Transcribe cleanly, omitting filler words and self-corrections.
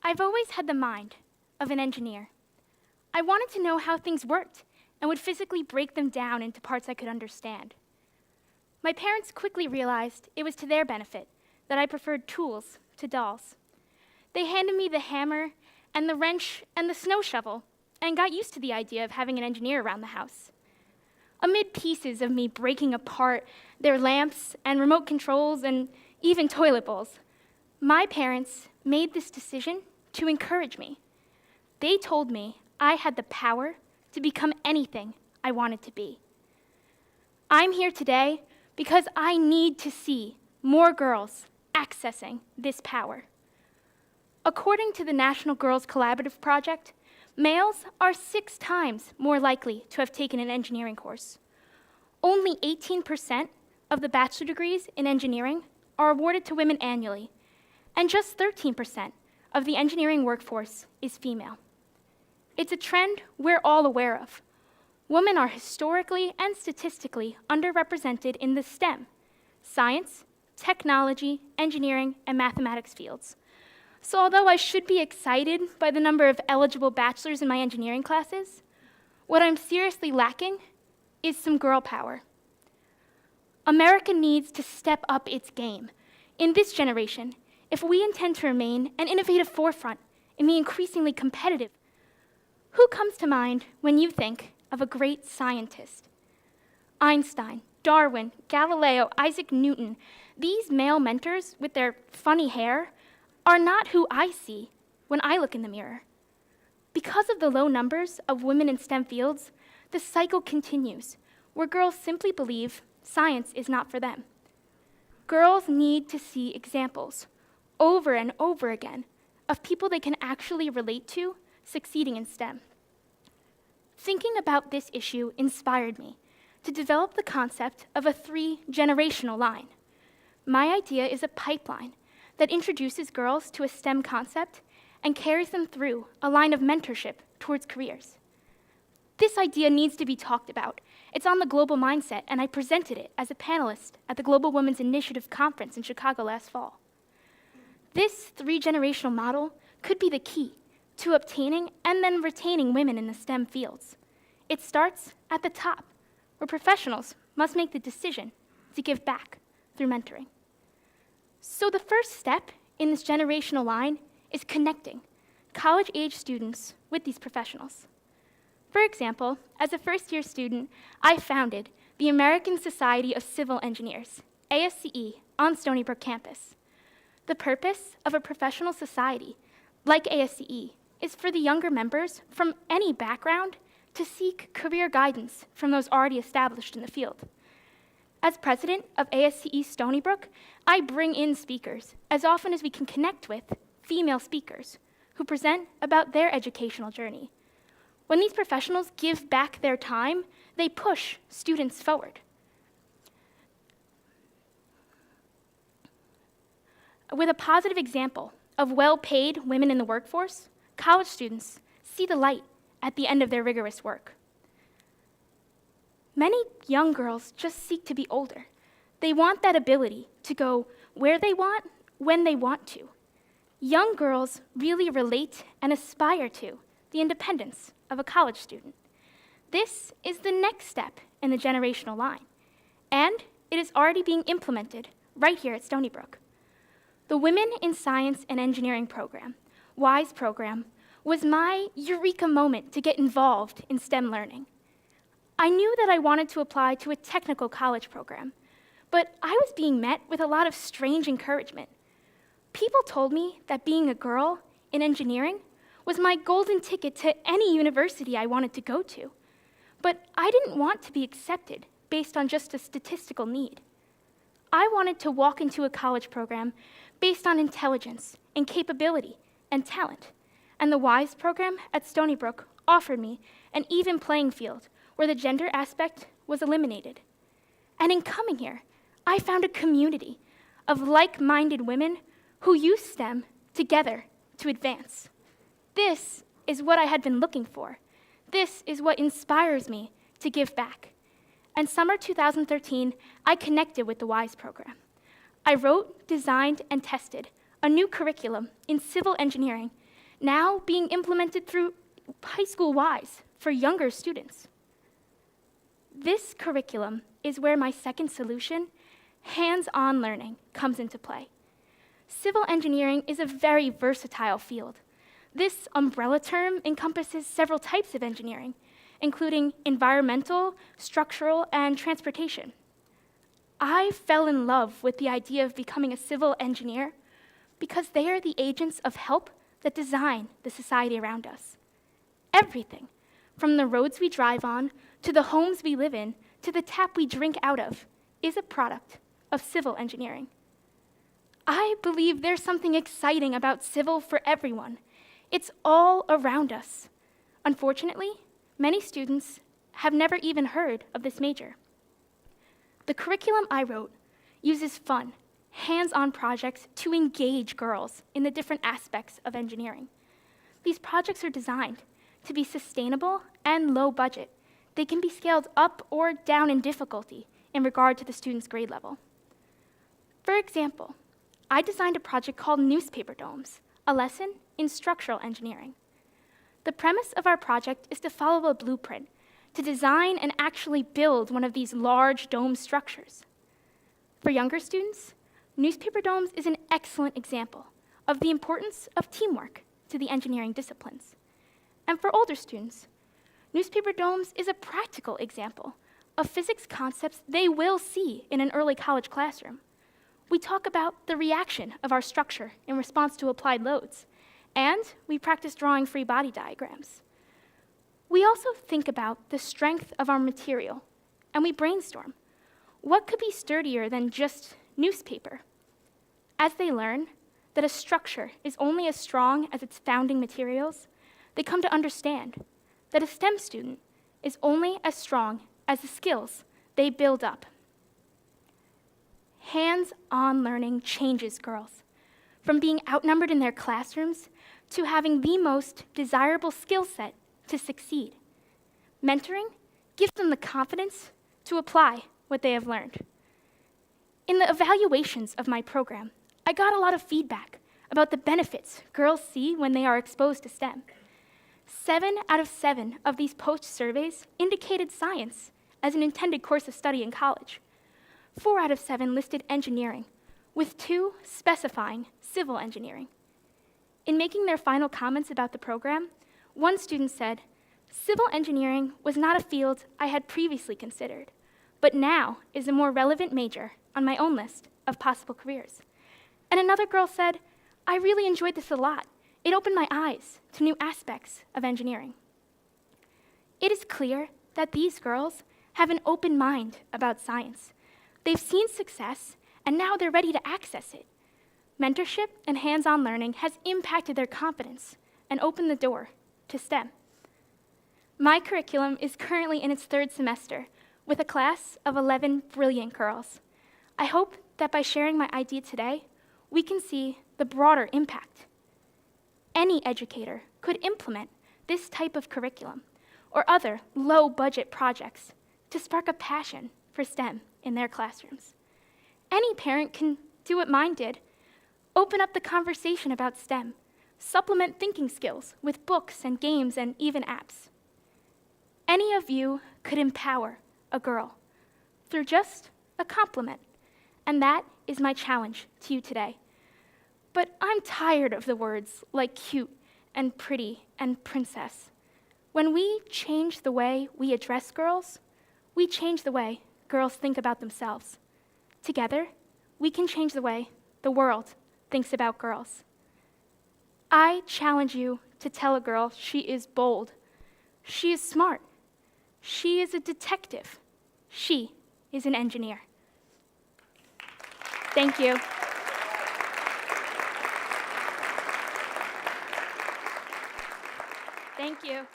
I've always had the mind of an engineer. I wanted to know how things worked and would physically break them down into parts I could understand. My parents quickly realized it was to their benefit that I preferred tools to dolls. They handed me the hammer and the wrench and the snow shovel and got used to the idea of having an engineer around the house. Amid pieces of me breaking apart their lamps and remote controls and even toilet bowls, my parents made this decision to encourage me. They told me I had the power to become anything I wanted to be. I'm here today because I need to see more girls accessing this power. According to the National Girls Collaborative Project, males are 6 times more likely to have taken an engineering course. Only 18% of the bachelor degrees in engineering are awarded to women annually, and just 13% of the engineering workforce is female. It's a trend we're all aware of. Women are historically and statistically underrepresented in the STEM, science, technology, engineering, and mathematics fields. So although I should be excited by the number of eligible bachelors in my engineering classes, what I'm seriously lacking is some girl power. America needs to step up its game in this generation if we intend to remain an innovative forefront in the increasingly competitive. Who comes to mind when you think of a great scientist? Einstein, Darwin, Galileo, Isaac Newton. These male mentors with their funny hair are not who I see when I look in the mirror. Because of the low numbers of women in STEM fields, the cycle continues, where girls simply believe science is not for them. Girls need to see examples, over and over again, of people they can actually relate to succeeding in STEM. Thinking about this issue inspired me to develop the concept of a 3-generational line. My idea is a pipeline that introduces girls to a STEM concept and carries them through a line of mentorship towards careers. This idea needs to be talked about. It's on the Global Mindset, and I presented it as a panelist at the Global Women's Initiative Conference in Chicago last fall. This 3-generational model could be the key to obtaining and then retaining women in the STEM fields. It starts at the top, where professionals must make the decision to give back through mentoring. So the first step in this generational line is connecting college-age students with these professionals. For example, as a first-year student, I founded the American Society of Civil Engineers, ASCE, on Stony Brook campus. The purpose of a professional society like ASCE is for the younger members from any background to seek career guidance from those already established in the field. As president of ASCE Stony Brook, I bring in speakers as often as we can connect with female speakers who present about their educational journey. When these professionals give back their time, they push students forward. With a positive example of well-paid women in the workforce, college students see the light at the end of their rigorous work. Many young girls just seek to be older. They want that ability to go where they want, when they want to. Young girls really relate and aspire to the independence of a college student. This is the next step in the generational line, and it is already being implemented right here at Stony Brook. The Women in Science and Engineering program, WISE program, was my eureka moment to get involved in STEM learning. I knew that I wanted to apply to a technical college program, but I was being met with a lot of strange encouragement. People told me that being a girl in engineering was my golden ticket to any university I wanted to go to, but I didn't want to be accepted based on just a statistical need. I wanted to walk into a college program based on intelligence and capability and talent, and the WISE program at Stony Brook offered me an even playing field where the gender aspect was eliminated. And in coming here, I found a community of like-minded women who use STEM together to advance. This is what I had been looking for. This is what inspires me to give back. And summer 2013, I connected with the WISE program. I wrote, designed, and tested a new curriculum in civil engineering now being implemented through high school WISE for younger students. This curriculum is where my second solution, hands-on learning, comes into play. Civil engineering is a very versatile field. This umbrella term encompasses several types of engineering, including environmental, structural, and transportation. I fell in love with the idea of becoming a civil engineer because they are the agents of help that design the society around us. Everything, from the roads we drive on, to the homes we live in, to the tap we drink out of, is a product of civil engineering. I believe there's something exciting about civil for everyone. It's all around us. Unfortunately, many students have never even heard of this major. The curriculum I wrote uses fun, hands-on projects to engage girls in the different aspects of engineering. These projects are designed to be sustainable and low budget. They can be scaled up or down in difficulty in regard to the student's grade level. For example, I designed a project called Newspaper Domes, a lesson in structural engineering. The premise of our project is to follow a blueprint to design and actually build one of these large dome structures. For younger students, Newspaper Domes is an excellent example of the importance of teamwork to the engineering disciplines. And for older students, Newspaper Domes is a practical example of physics concepts they will see in an early college classroom. We talk about the reaction of our structure in response to applied loads, and we practice drawing free body diagrams. We also think about the strength of our material, and we brainstorm. What could be sturdier than just newspaper? As they learn that a structure is only as strong as its founding materials, they come to understand that a STEM student is only as strong as the skills they build up. Hands-on learning changes girls from being outnumbered in their classrooms to having the most desirable skill set to succeed. Mentoring gives them the confidence to apply what they have learned. In the evaluations of my program, I got a lot of feedback about the benefits girls see when they are exposed to STEM. 7 out of 7 of these post-surveys indicated science as an intended course of study in college. 4 out of 7 listed engineering, with 2 specifying civil engineering. In making their final comments about the program, one student said, "Civil engineering was not a field I had previously considered, but now is a more relevant major on my own list of possible careers." And another girl said, "I really enjoyed this a lot. It opened my eyes to new aspects of engineering." It is clear that these girls have an open mind about science. They've seen success, and now they're ready to access it. Mentorship and hands-on learning has impacted their confidence and opened the door to STEM. My curriculum is currently in its 3rd semester with a class of 11 brilliant girls. I hope that by sharing my idea today, we can see the broader impact. Any educator could implement this type of curriculum or other low-budget projects to spark a passion for STEM in their classrooms. Any parent can do what mine did, open up the conversation about STEM, supplement thinking skills with books and games and even apps. Any of you could empower a girl through just a compliment, and that is my challenge to you today. But I'm tired of the words like cute and pretty and princess. When we change the way we address girls, we change the way girls think about themselves. Together, we can change the way the world thinks about girls. I challenge you to tell a girl she is bold, she is smart, she is a detective, she is an engineer. Thank you. Thank you.